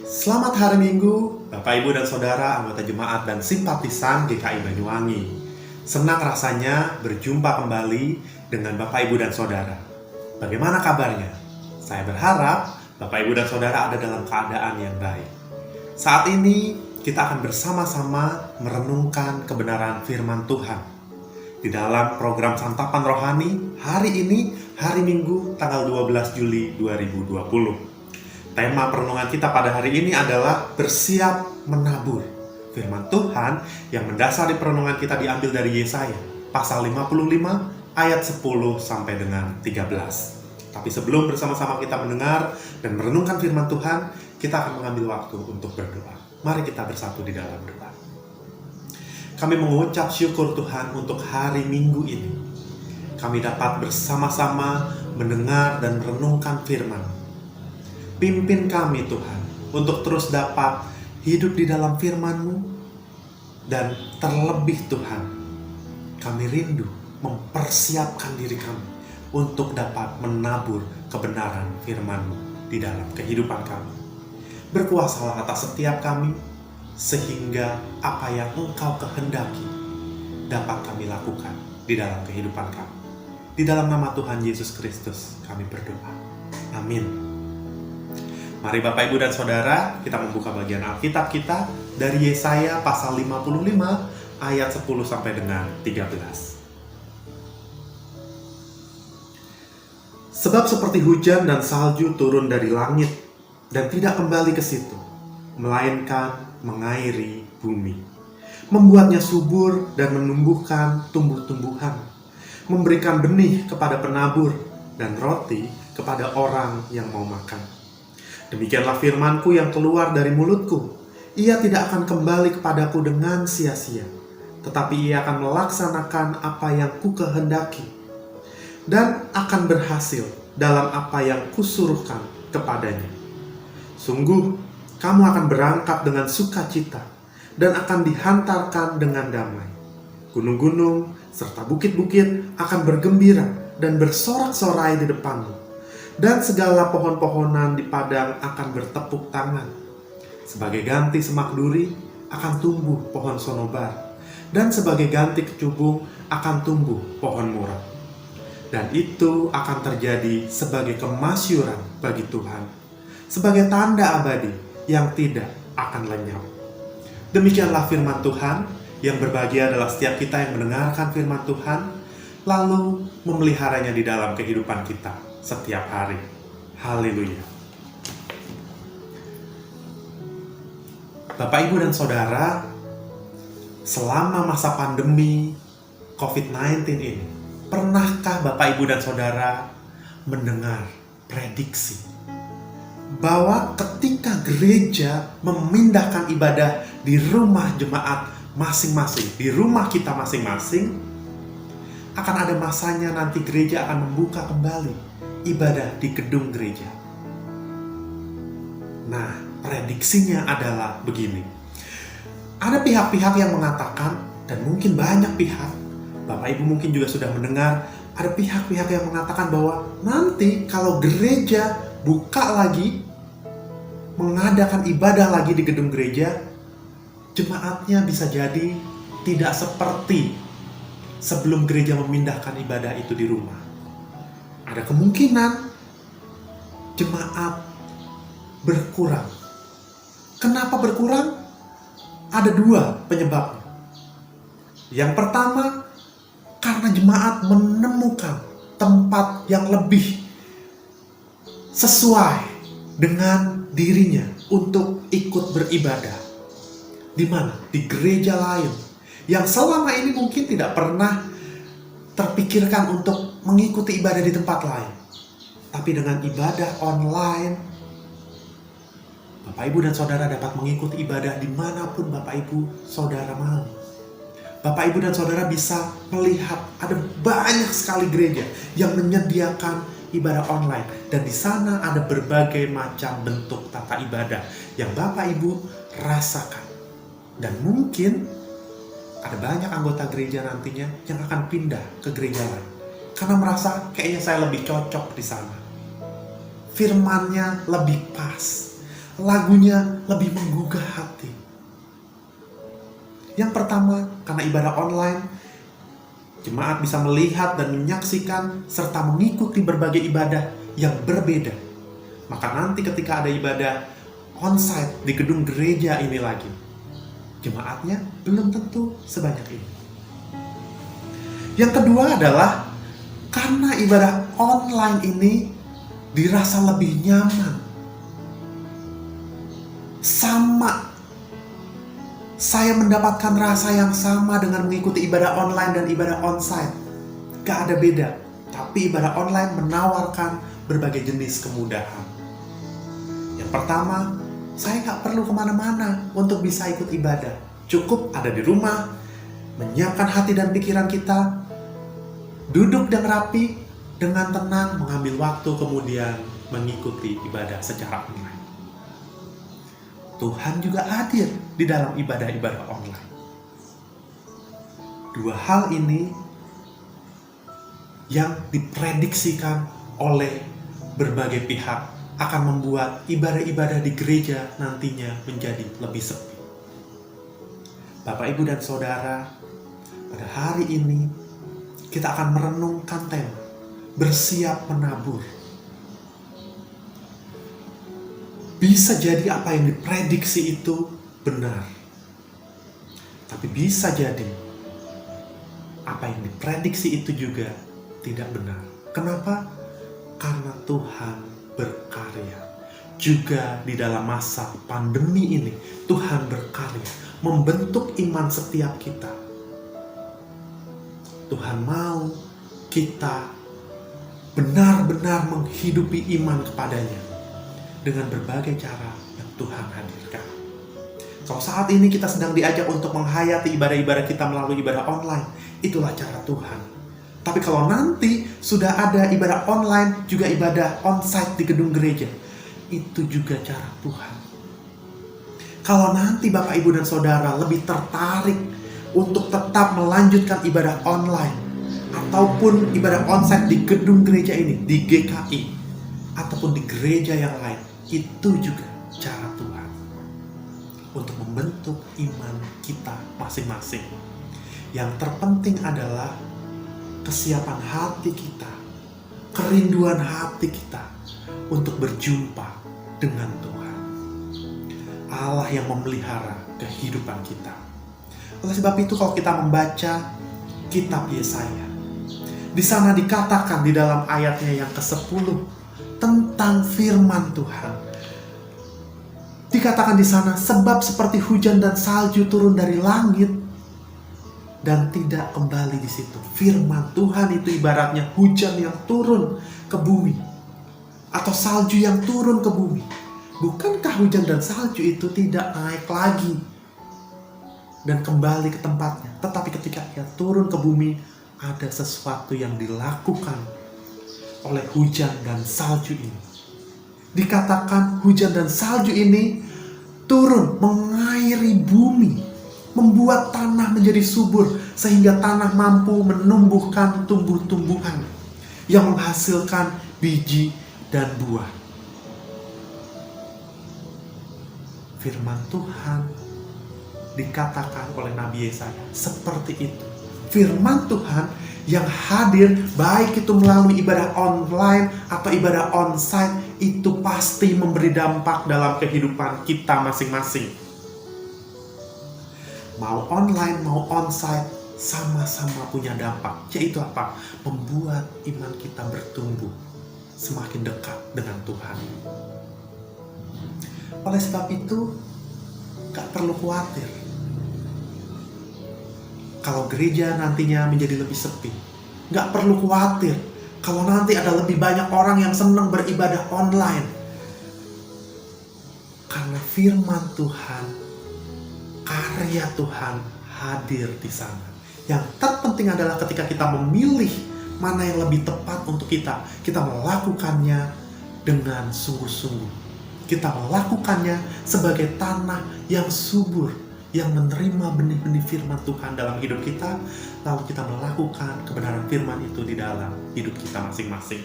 Selamat hari Minggu, Bapak Ibu dan Saudara, anggota jemaat dan simpatisan GKI Banyuwangi. Senang rasanya berjumpa kembali dengan Bapak Ibu dan Saudara. Bagaimana kabarnya? Saya berharap Bapak Ibu dan Saudara ada dalam keadaan yang baik. Saat ini kita akan bersama-sama merenungkan kebenaran firman Tuhan. Di dalam program Santapan Rohani, hari ini, hari Minggu, tanggal 12 Juli 2020. Tema perenungan kita pada hari ini adalah bersiap menabur. Firman Tuhan yang mendasari perenungan kita diambil dari Yesaya, pasal 55, ayat 10 sampai dengan 13. Tapi sebelum bersama-sama kita mendengar dan merenungkan firman Tuhan, kita akan mengambil waktu untuk berdoa. Mari kita bersatu di dalam doa. Kami mengucap syukur Tuhan untuk hari Minggu ini. Kami dapat bersama-sama mendengar dan merenungkan firman. Pimpin kami Tuhan, untuk terus dapat hidup di dalam firman-Mu. Dan terlebih Tuhan, kami rindu mempersiapkan diri kami untuk dapat menabur kebenaran firman-Mu di dalam kehidupan kami. Berkuasalah atas setiap kami, sehingga apa yang Engkau kehendaki dapat kami lakukan di dalam kehidupan kami. Di dalam nama Tuhan Yesus Kristus kami berdoa. Amin. Mari Bapak Ibu dan Saudara, kita membuka bagian Alkitab kita dari Yesaya pasal 55 ayat 10 sampai dengan 13. Sebab seperti hujan dan salju turun dari langit dan tidak kembali ke situ, melainkan mengairi bumi, membuatnya subur dan menumbuhkan tumbuh-tumbuhan, memberikan benih kepada penabur dan roti kepada orang yang mau makan. Demikianlah firman-Ku yang keluar dari mulut-Ku. Ia tidak akan kembali kepadaku dengan sia-sia, tetapi ia akan melaksanakan apa yang Ku kehendaki, dan akan berhasil dalam apa yang Kusuruhkan kepadanya. Sungguh, kamu akan berangkat dengan sukacita, dan akan dihantarkan dengan damai. Gunung-gunung serta bukit-bukit akan bergembira dan bersorak-sorai di depanmu. Dan segala pohon-pohonan di padang akan bertepuk tangan. Sebagai ganti semak duri akan tumbuh pohon sonobar, dan sebagai ganti kecubung akan tumbuh pohon murah. Dan itu akan terjadi sebagai kemasyuran bagi Tuhan, sebagai tanda abadi yang tidak akan lenyap. Demikianlah firman Tuhan. Yang berbahagia adalah setiap kita yang mendengarkan firman Tuhan, lalu memeliharanya di dalam kehidupan kita setiap hari. Haleluya. Bapak, Ibu, dan Saudara, selama masa pandemi COVID-19 ini, pernahkah Bapak, Ibu, dan Saudara mendengar prediksi bahwa ketika gereja memindahkan ibadah di rumah jemaat masing-masing, di rumah kita masing-masing, akan ada masanya nanti gereja akan membuka kembali ibadah di gedung gereja. Nah, prediksinya adalah begini. Ada pihak-pihak yang mengatakan, dan mungkin banyak pihak, Bapak Ibu mungkin juga sudah mendengar, ada pihak-pihak yang mengatakan bahwa nanti kalau gereja buka lagi, mengadakan ibadah lagi di gedung gereja, jemaatnya bisa jadi tidak seperti sebelum gereja memindahkan ibadah itu di rumah. Ada kemungkinan jemaat berkurang. Kenapa berkurang? Ada dua penyebabnya. Yang pertama, karena jemaat menemukan tempat yang lebih sesuai dengan dirinya untuk ikut beribadah. Di mana? Di gereja lain yang selama ini mungkin tidak pernah terpikirkan untuk mengikuti ibadah di tempat lain. Tapi dengan ibadah online, Bapak Ibu dan Saudara dapat mengikuti ibadah dimanapun Bapak Ibu Saudara mau. Bapak Ibu dan Saudara bisa melihat ada banyak sekali gereja yang menyediakan ibadah online. Dan di sana ada berbagai macam bentuk tata ibadah yang Bapak Ibu rasakan. Dan mungkin ada banyak anggota gereja nantinya yang akan pindah ke gereja lain karena merasa kayaknya saya lebih cocok di sana. Firman-Nya lebih pas, lagunya lebih menggugah hati. Yang pertama, karena ibadah online, jemaat bisa melihat dan menyaksikan serta mengikuti berbagai ibadah yang berbeda. Maka nanti ketika ada ibadah onsite di gedung gereja ini lagi, jemaatnya belum tentu sebanyak ini. Yang kedua adalah karena ibadah online ini dirasa lebih nyaman. Saya mendapatkan rasa yang sama dengan mengikuti ibadah online dan ibadah onsite. Gak ada beda. Tapi ibadah online menawarkan berbagai jenis kemudahan. Yang pertama, saya gak perlu kemana-mana untuk bisa ikut ibadah. Cukup ada di rumah, menyiapkan hati dan pikiran kita, duduk dan rapi, dengan tenang mengambil waktu kemudian mengikuti ibadah secara online. Tuhan juga hadir di dalam ibadah-ibadah online. Dua hal ini yang diprediksikan oleh berbagai pihak akan membuat ibadah-ibadah di gereja nantinya menjadi lebih sepi. Bapak, Ibu, dan Saudara, pada hari ini kita akan merenungkan tema bersiap menabur. Bisa jadi apa yang diprediksi itu benar. Tapi bisa jadi apa yang diprediksi itu juga tidak benar. Kenapa? Karena Tuhan berkarya. Juga di dalam masa pandemi ini, Tuhan berkarya membentuk iman setiap kita. Tuhan mau kita benar-benar menghidupi iman kepadanya dengan berbagai cara yang Tuhan hadirkan. Kalau saat ini kita sedang diajak untuk menghayati ibadah-ibadah kita melalui ibadah online, itulah cara Tuhan. Tapi kalau nanti sudah ada ibadah online, juga ibadah onsite di gedung gereja, itu juga cara Tuhan. Kalau nanti Bapak, Ibu, dan Saudara lebih tertarik untuk tetap melanjutkan ibadah online, ataupun ibadah onsite di gedung gereja ini, di GKI, ataupun di gereja yang lain, itu juga cara Tuhan untuk membentuk iman kita masing-masing. Yang terpenting adalah kesiapan hati kita, kerinduan hati kita untuk berjumpa dengan Tuhan, Allah yang memelihara kehidupan kita. Oleh sebab itu, kalau kita membaca kitab Yesaya, di sana dikatakan di dalam ayatnya yang ke-10 tentang firman Tuhan. Dikatakan di sana, sebab seperti hujan dan salju turun dari langit dan tidak kembali di situ. Firman Tuhan itu ibaratnya hujan yang turun ke bumi atau salju yang turun ke bumi. Bukankah hujan dan salju itu tidak naik lagi dan kembali ke tempatnya? Tetapi ketika ia turun ke bumi, ada sesuatu yang dilakukan oleh hujan dan salju ini. Dikatakan hujan dan salju ini turun mengairi bumi, membuat tanah menjadi subur, sehingga tanah mampu menumbuhkan tumbuh-tumbuhan yang menghasilkan biji dan buah. Firman Tuhan dikatakan oleh Nabi Yesaya seperti itu. Firman Tuhan yang hadir, baik itu melalui ibadah online atau ibadah onsite, itu pasti memberi dampak dalam kehidupan kita masing-masing. Mau online, mau onsite, sama-sama punya dampak. Yaitu apa? Membuat iman kita bertumbuh semakin dekat dengan Tuhan. Oleh sebab itu, gak perlu khawatir kalau gereja nantinya menjadi lebih sepi. Gak perlu khawatir kalau nanti ada lebih banyak orang yang senang beribadah online. Karena firman Tuhan, karya Tuhan hadir di sana. Yang terpenting adalah ketika kita memilih mana yang lebih tepat untuk kita, kita melakukannya dengan sungguh-sungguh. Kita melakukannya sebagai tanah yang subur, yang menerima benih-benih firman Tuhan dalam hidup kita, lalu kita melakukan kebenaran firman itu di dalam hidup kita masing-masing.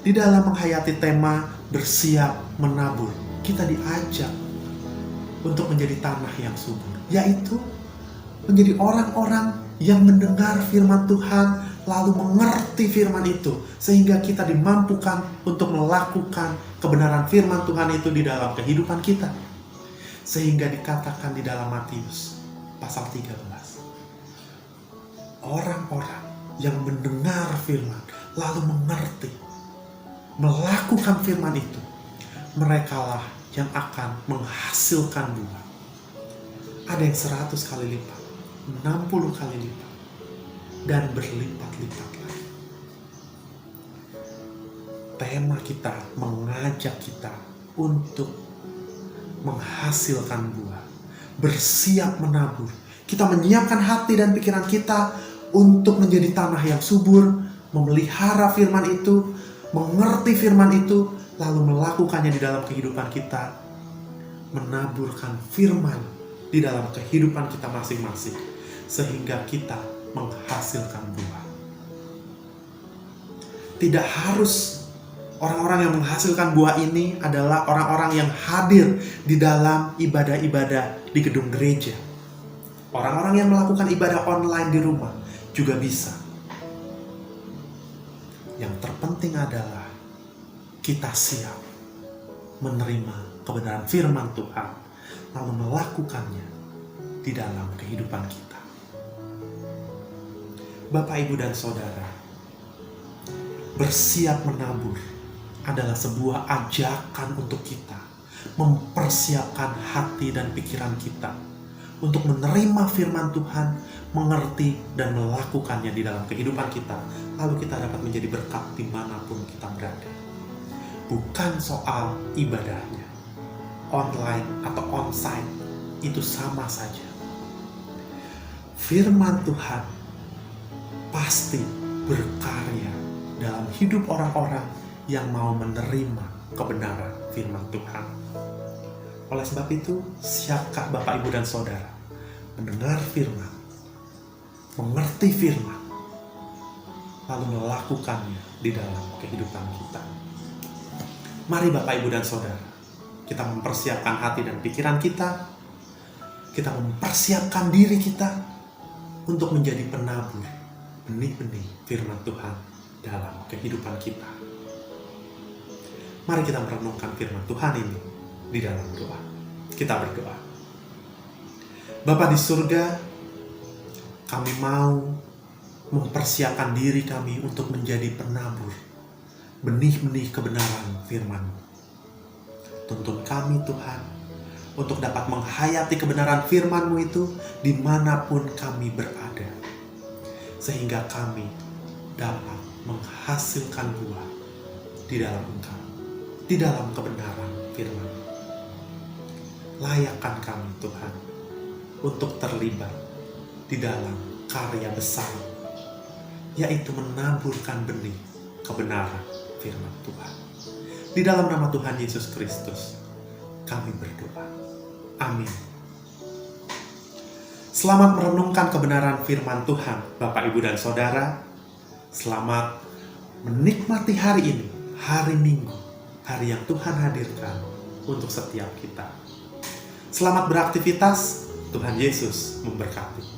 Di dalam menghayati tema bersiap menabur, kita diajak untuk menjadi tanah yang subur, yaitu menjadi orang-orang yang mendengar firman Tuhan, lalu mengerti firman itu, sehingga kita dimampukan untuk melakukan kebenaran firman Tuhan itu di dalam kehidupan kita. Sehingga dikatakan di dalam Matius pasal 13, orang-orang yang mendengar firman, lalu mengerti, melakukan firman itu, merekalah yang akan menghasilkan buah. Ada yang 100 kali lipat, 60 kali lipat, dan berlipat-lipat lagi. Tema kita mengajak kita untuk menghasilkan buah, bersiap menabur. Kita menyiapkan hati dan pikiran kita untuk menjadi tanah yang subur, memelihara firman itu, mengerti firman itu, lalu melakukannya di dalam kehidupan kita, menaburkan firman di dalam kehidupan kita masing-masing, sehingga kita menghasilkan buah. Tidak harus orang-orang yang menghasilkan buah ini adalah orang-orang yang hadir di dalam ibadah-ibadah di gedung gereja. Orang-orang yang melakukan ibadah online di rumah juga bisa. Yang terpenting adalah kita siap menerima kebenaran firman Tuhan, lalu melakukannya di dalam kehidupan kita. Bapak, Ibu, dan Saudara, bersiap menabur adalah sebuah ajakan untuk kita mempersiapkan hati dan pikiran kita untuk menerima firman Tuhan, mengerti dan melakukannya di dalam kehidupan kita, lalu kita dapat menjadi berkat dimanapun kita berada. Bukan soal ibadahnya, online atau onsite, itu sama saja. Firman Tuhan pasti berkarya dalam hidup orang-orang yang mau menerima kebenaran firman Tuhan. Oleh sebab itu, siapkah Bapak, Ibu, dan Saudara mendengar firman, mengerti firman, lalu melakukannya di dalam kehidupan kita? Mari Bapak, Ibu, dan Saudara, kita mempersiapkan hati dan pikiran kita, kita mempersiapkan diri kita untuk menjadi penabur benih-benih firman Tuhan dalam kehidupan kita. Mari kita merenungkan firman Tuhan ini di dalam doa. Kita berdoa. Bapa di surga, kami mau mempersiapkan diri kami untuk menjadi penabur benih-benih kebenaran firman-Mu. Tuntun kami Tuhan untuk dapat menghayati kebenaran firman-Mu itu dimanapun kami berada, sehingga kami dapat menghasilkan buah di dalam Engkau, di dalam kebenaran firman. Layakkan kami Tuhan untuk terlibat di dalam karya besar, yaitu menaburkan benih kebenaran firman Tuhan. Di dalam nama Tuhan Yesus Kristus kami berdoa. Amin. Selamat merenungkan kebenaran firman Tuhan, Bapak, Ibu, dan Saudara. Selamat menikmati hari ini, hari Minggu, hari yang Tuhan hadirkan untuk setiap kita. Selamat beraktivitas, Tuhan Yesus memberkati.